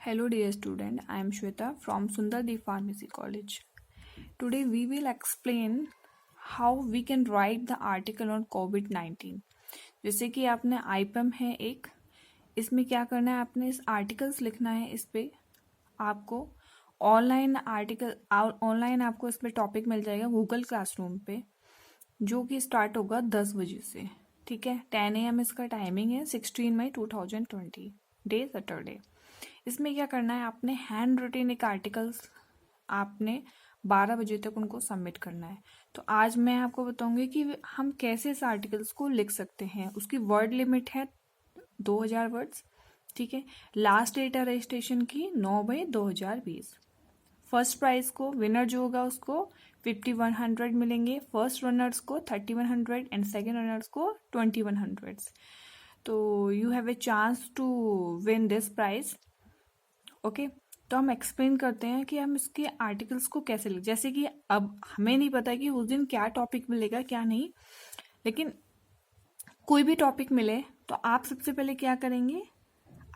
Hello dear student, I am Shweta from Sundardeep Pharmacy College. Today we will explain how we can write the article on COVID-19. जैसे कि आपने IPM है एक, इसमें क्या करना है, आपने इस आर्टिकल्स लिखना है। इस पे आपको ऑनलाइन आपको इस पे टॉपिक मिल जाएगा गूगल क्लासरूम पे, जो कि स्टार्ट होगा 10 बजे से। ठीक है, 10 AM इसका टाइमिंग है। 16 मई 2020, डे सैटरडे। इसमें क्या करना है, आपने हैंड रिटन एक आर्टिकल्स आपने 12 बजे तक उनको सबमिट करना है। तो आज मैं आपको बताऊंगी कि हम कैसे इस आर्टिकल्स को लिख सकते हैं। उसकी वर्ड लिमिट है 2000 वर्ड्स। ठीक है, लास्ट डेट है रजिस्ट्रेशन की 9/2/2020। फर्स्ट प्राइज को विनर जो होगा उसको 5100 मिलेंगे, फर्स्ट रनर्स को 3100 एंड सेकेंड रनर्स को 2100। तो you have a chance to win this prize. Okay, तो हम एक्सप्लेन करते हैं कि हम इसके आर्टिकल्स को कैसे लिख। जैसे कि अब हमें नहीं पता कि उस दिन क्या टॉपिक मिलेगा क्या नहीं, लेकिन कोई भी टॉपिक मिले तो आप सबसे पहले क्या करेंगे,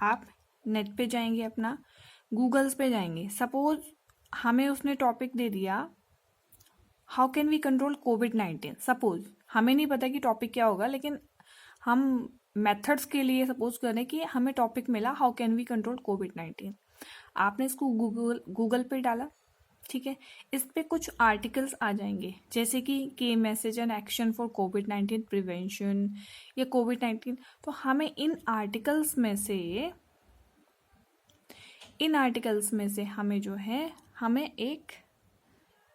आप नेट पे जाएंगे, अपना गूगल्स पे जाएंगे। सपोज हमें उसने टॉपिक दे दिया how can we control COVID. Suppose हमें नहीं पता कि टॉपिक क्या होगा, लेकिन हम मेथड्स के लिए सपोज करें कि हमें टॉपिक मिला हाउ कैन वी कंट्रोल कोविड-19। आपने इसको गूगल पे डाला। ठीक है, इस पे कुछ आर्टिकल्स आ जाएंगे, जैसे कि message and action for covid prevention या कोविड-19। तो हमें इन आर्टिकल्स में से हमें जो है, हमें एक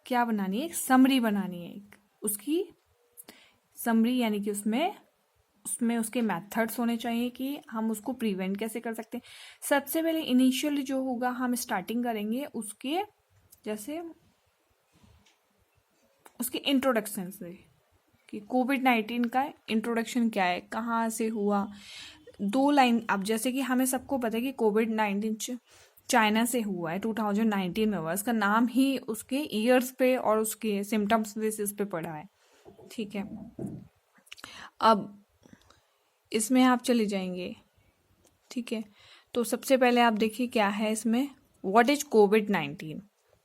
क्या बनानी है, एक समरी बनानी है। एक उसकी समरी, यानी कि उसमें उसके मेथड्स होने चाहिए कि हम उसको प्रिवेंट कैसे कर सकते हैं। सबसे पहले इनिशियली जो होगा हम स्टार्टिंग करेंगे उसके, जैसे उसके इंट्रोडक्शन से कि कोविड-19 का इंट्रोडक्शन क्या है, कहाँ से हुआ। 2 लाइन। अब जैसे कि हमें सबको पता है कि कोविड-19 चाइना से हुआ है, 2019 में हुआ। इसका नाम ही उसके ईयर्स पे और उसके सिम्टम्स बेसिस पे पड़ा है। ठीक है, अब इसमें आप चले जाएंगे। ठीक है, तो सबसे पहले आप देखिए क्या है इसमें, व्हाट इज कोविड-19।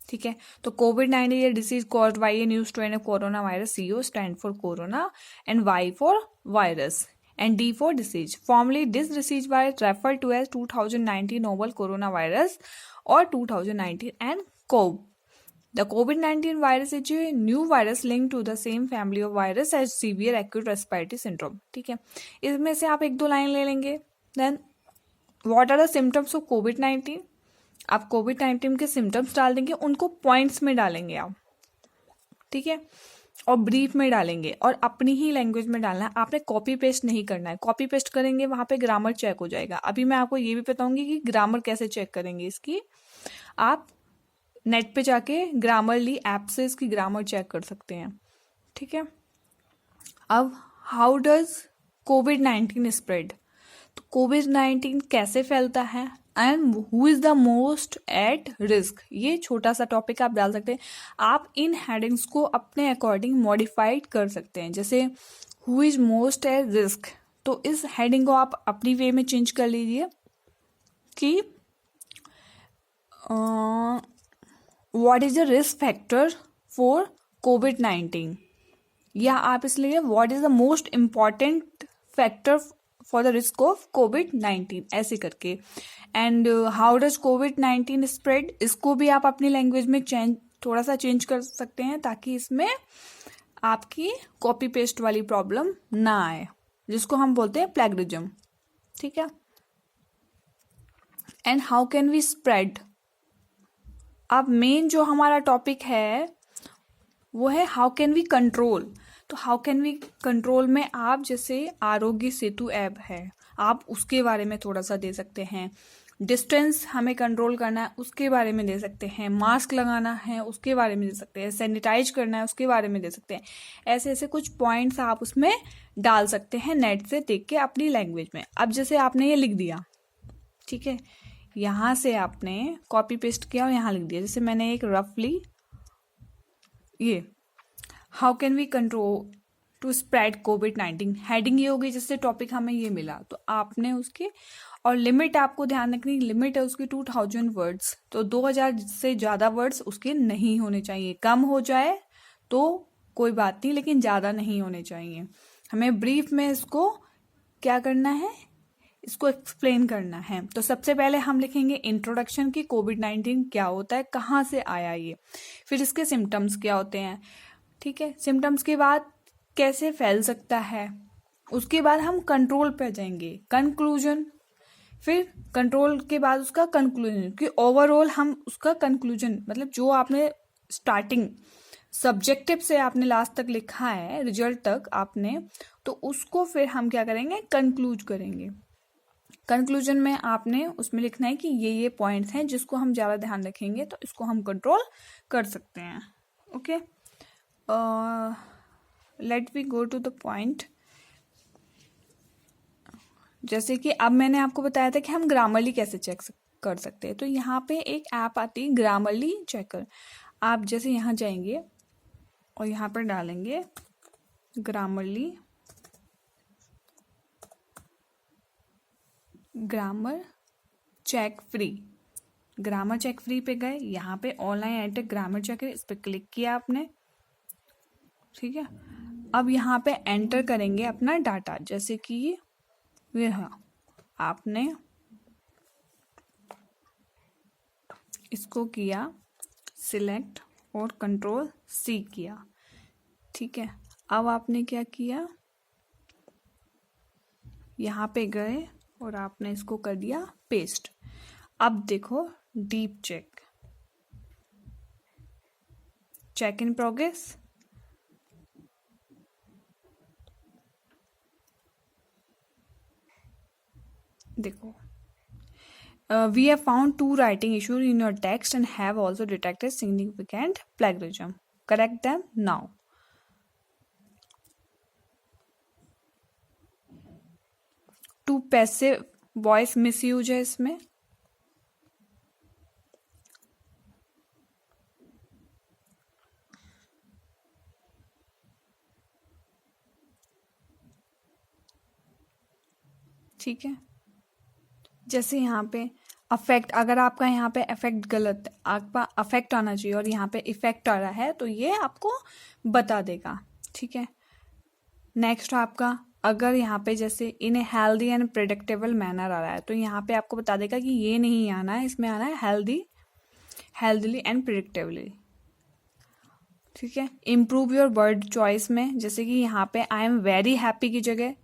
ठीक है, तो कोविड-19 ये disease caused by a new strain of corona virus. CO stand for corona and Y for virus and D for disease. Formerly, this disease was referred to as 2019 novel coronavirus or 2019 and COV. The COVID-19 virus is a new virus linked to the same family of virus as severe acute respiratory syndrome. ठीक है, इसमें से आप 1-2 line ले लेंगे। Then, what are the symptoms of COVID-19? आप COVID-19 के symptoms डाल देंगे, उनको पॉइंट्स में डालेंगे आप। ठीक है, और ब्रीफ में डालेंगे और अपनी ही लैंग्वेज में डालना है। आपने कॉपी पेस्ट नहीं करना है। कॉपी पेस्ट करेंगे वहां पे ग्रामर चेक हो जाएगा। अभी मैं आपको ये भी बताऊंगी कि ग्रामर कैसे चेक करेंगे इसकी। आप नेट पे जाके ग्रामरली ऐप से इसकी ग्रामर चेक कर सकते हैं। ठीक है, अब हाउ डज कोविड-19 स्प्रेड। तो कोविड-19 कैसे फैलता है and who is the most at risk. ये छोटा सा टॉपिक आप डाल सकते हैं। आप इन हेडिंग्स को अपने अकॉर्डिंग मॉडिफाइड कर सकते हैं। जैसे who is most at risk, तो इस हेडिंग को आप अपनी वे में चेंज कर लीजिए कि what is the risk factor for कोविड-19, या आप इसलिए what is the most important factor for the risk of कोविड-19, ऐसे करके। एंड हाउ डज कोविड-19 स्प्रेड, इसको भी आप अपनी लैंग्वेज में थोड़ा सा चेंज कर सकते हैं, ताकि इसमें आपकी कॉपी पेस्ट वाली प्रॉब्लम ना आए, जिसको हम बोलते हैं प्लेगरिज्म। ठीक है, and how can we spread. अब मेन जो हमारा टॉपिक है वो है हाउ कैन वी कंट्रोल। तो हाउ कैन वी कंट्रोल में आप जैसे आरोग्य सेतु ऐप है, आप उसके बारे में थोड़ा सा दे सकते हैं। डिस्टेंस हमें कंट्रोल करना है, उसके बारे में दे सकते हैं। मास्क लगाना है, उसके बारे में दे सकते हैं। सैनिटाइज करना है, उसके बारे में दे सकते हैं। ऐसे ऐसे कुछ पॉइंट्स आप उसमें डाल सकते हैं नेट से देख के अपनी लैंग्वेज में। अब जैसे आपने ये लिख दिया, ठीक है, यहाँ से आपने कॉपी पेस्ट किया और यहाँ लिख दिया। जैसे मैंने एक रफली ये how can we control to spread COVID. Heading ये होगी जिससे टॉपिक हमें ये मिला, तो आपने उसके, और लिमिट आपको ध्यान रखनी, लिमिट है उसकी 2000 वर्ड्स, तो 2000 से ज़्यादा वर्ड्स उसके नहीं होने चाहिए। कम हो जाए तो कोई बात नहीं, लेकिन ज़्यादा नहीं होने चाहिए। हमें ब्रीफ में इसको क्या करना है, इसको एक्सप्लेन करना है। तो सबसे पहले हम लिखेंगे इंट्रोडक्शन की कोविड-19 क्या होता है, कहाँ से आया ये, फिर इसके सिम्टम्स क्या होते हैं, ठीक है। सिम्टम्स के बाद कैसे फैल सकता है, उसके बाद हम कंट्रोल पे जाएंगे, कंक्लूजन, फिर कंट्रोल के बाद उसका कंक्लूजन, कि ओवरऑल हम उसका कंक्लूजन, मतलब जो आपने स्टार्टिंग सब्जेक्टिव से आपने लास्ट तक लिखा है, रिजल्ट तक आपने, तो उसको फिर हम क्या करेंगे, कंक्लूज करेंगे। कंक्लूजन में आपने उसमें लिखना है कि ये पॉइंट्स हैं जिसको हम ज़्यादा ध्यान रखेंगे तो इसको हम कंट्रोल कर सकते हैं। Okay, let we go to the point. जैसे कि अब मैंने आपको बताया था कि हम ग्रामरली कैसे चेक कर सकते हैं, तो यहाँ पे एक ऐप आती है ग्रामरली चेकर। आप जैसे यहाँ जाएंगे और यहाँ पर डालेंगे grammar check free, grammar check free पे गए, यहाँ पे ऑनलाइन एंटर ग्रामर चेकर, इस पर क्लिक किया आपने, ठीक है। अब यहाँ पे एंटर करेंगे अपना डाटा, जैसे कि ये है, आपने इसको किया सिलेक्ट और कंट्रोल सी किया, ठीक है। अब आपने क्या किया, यहाँ पे गए और आपने इसको कर दिया पेस्ट। अब देखो डीप चेक इन प्रोग्रेस, देखो we have found 2 writing issues in your text and have also detected significant plagiarism. Correct them now. To passive voice misuse है इसमें, ठीक है। जैसे यहाँ पे अफेक्ट, अगर आपका यहाँ पे अफेक्ट गलत, आपका अफेक्ट आना चाहिए और यहाँ पे इफेक्ट आ रहा है, तो ये आपको बता देगा, ठीक है। नेक्स्ट आपका, अगर यहाँ पे जैसे in healthy and predictable manner आ रहा है, तो यहाँ पे आपको बता देगा कि ये नहीं आना है, इसमें आना है हेल्दीली एंड प्रेडिक्टेबली, ठीक है। इम्प्रूव योर वर्ड चॉइस में, जैसे कि यहाँ पे आई एम वेरी हैप्पी की जगह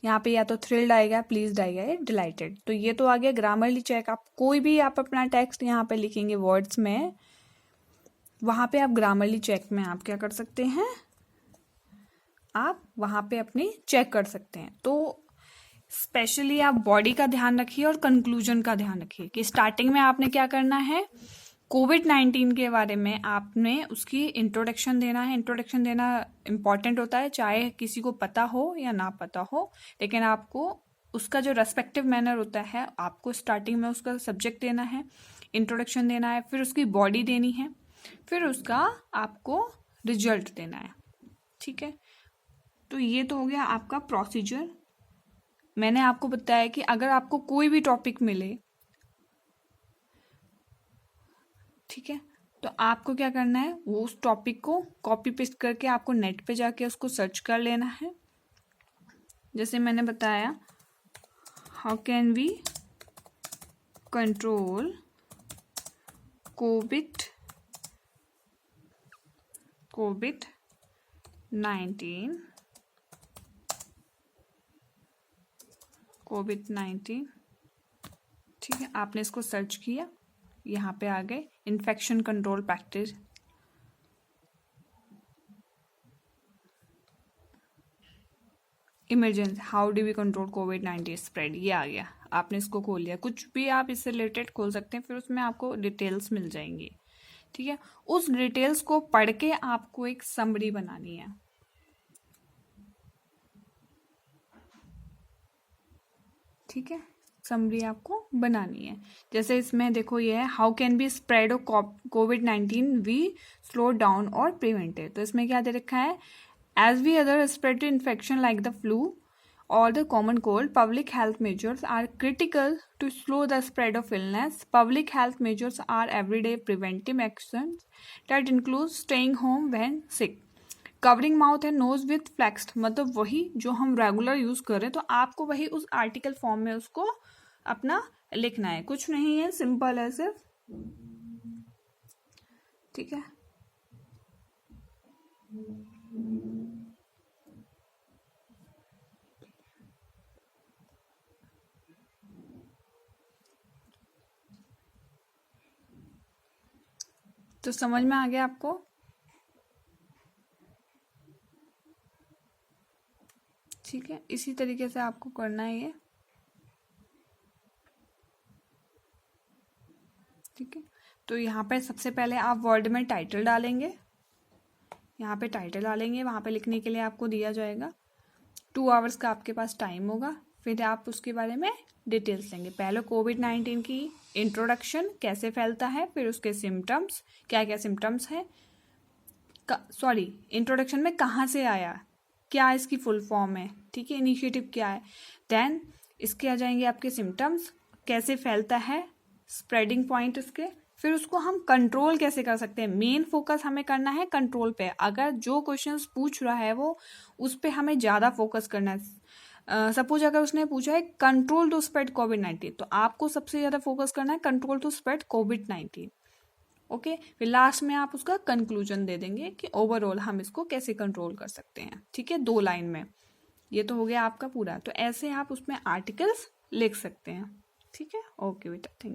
यहाँ पे या तो थ्रिल्ड आएगा, प्लीज्ड आएगा, या डिलाइटेड, तो ये तो आ गया ग्रामरली चेक। आप कोई भी आप अपना टेक्स्ट यहाँ पे लिखेंगे वर्ड्स में, वहाँ पे आप ग्रामरली चेक में आप क्या कर सकते हैं, आप वहाँ पे अपनी चेक कर सकते हैं। तो स्पेशली आप बॉडी का ध्यान रखिए और कंक्लूजन का ध्यान रखिए कि स्टार्टिंग में आपने क्या करना है, कोविड-19 के बारे में आपने उसकी इंट्रोडक्शन देना है। इंट्रोडक्शन देना इम्पॉर्टेंट होता है, चाहे किसी को पता हो या ना पता हो, लेकिन आपको उसका जो रेस्पेक्टिव मैनर होता है, आपको स्टार्टिंग में उसका सब्जेक्ट देना है, इंट्रोडक्शन देना है, फिर उसकी बॉडी देनी है, फिर उसका आपको रिजल्ट देना है, ठीक है। तो ये तो हो गया आपका प्रोसीजर। मैंने आपको बताया कि अगर आपको कोई भी टॉपिक मिले, ठीक है, तो आपको क्या करना है, वो उस टॉपिक को कॉपी पेस्ट करके आपको नेट पे जाके उसको सर्च कर लेना है। जैसे मैंने बताया, हाउ कैन वी कंट्रोल कोविड-19, ठीक है। आपने इसको सर्च किया, यहाँ पे आ गए infection control practice, emergency, how do we control COVID spread, ये आ गया। आपने इसको खोल लिया, कुछ भी आप इससे रिलेटेड खोल सकते हैं, फिर उसमें आपको डिटेल्स मिल जाएंगी, ठीक है। उस डिटेल्स को पढ़ के आपको एक समरी बनानी है, ठीक है। समरी आपको बनानी है। जैसे इसमें देखो ये है, how can be spread of COVID we slow down और प्रिवेंट इट, तो इसमें क्या दे रखा है, As we other respiratory infection like the flu or the common cold, public health measures are critical to slow the spread of illness. Public health measures are everyday preventive actions that include staying home when sick, covering mouth and nose with flexed, मतलब वही जो हम regular use कर रहे हैं, तो आपको वही उस आर्टिकल फॉर्म में उसको अपना लिखना है, कुछ नहीं है, सिंपल है सिर्फ, ठीक है। तो समझ में आ गया आपको? ठीक है, इसी तरीके से आपको करना है ये, ठीक है। तो यहाँ पे सबसे पहले आप वर्ड में टाइटल डालेंगे, यहाँ पे टाइटल डालेंगे, वहाँ पे लिखने के लिए आपको दिया जाएगा 2 आवर्स का आपके पास टाइम होगा, फिर आप उसके बारे में डिटेल्स देंगे। पहले कोविड-19 की इंट्रोडक्शन, कैसे फैलता है, फिर उसके सिम्टम्स, क्या क्या सिम्टम्स हैं, सॉरी इंट्रोडक्शन में कहाँ से आया, क्या इसकी फुल फॉर्म है, ठीक है, इनिशिएटिव क्या है, देन इसके आ जाएंगे आपके सिम्टम्स, कैसे फैलता है, स्प्रेडिंग पॉइंट उसके, फिर उसको हम कंट्रोल कैसे कर सकते हैं। मेन फोकस हमें करना है कंट्रोल पे, अगर जो क्वेश्चंस पूछ रहा है वो उस पे हमें ज़्यादा फोकस करना है। सपोज अगर उसने पूछा है कंट्रोल टू स्प्रेड कोविड-19, तो आपको सबसे ज़्यादा फोकस करना है control to spread COVID, okay. फिर लास्ट में आप उसका कंक्लूजन दे देंगे कि ओवरऑल हम इसको कैसे कंट्रोल कर सकते हैं, ठीक है, 2 लाइन में। ये तो हो गया आपका पूरा, तो ऐसे आप उसमें आर्टिकल्स लिख सकते हैं, ठीक है। ओके बेटा, थैंक यू।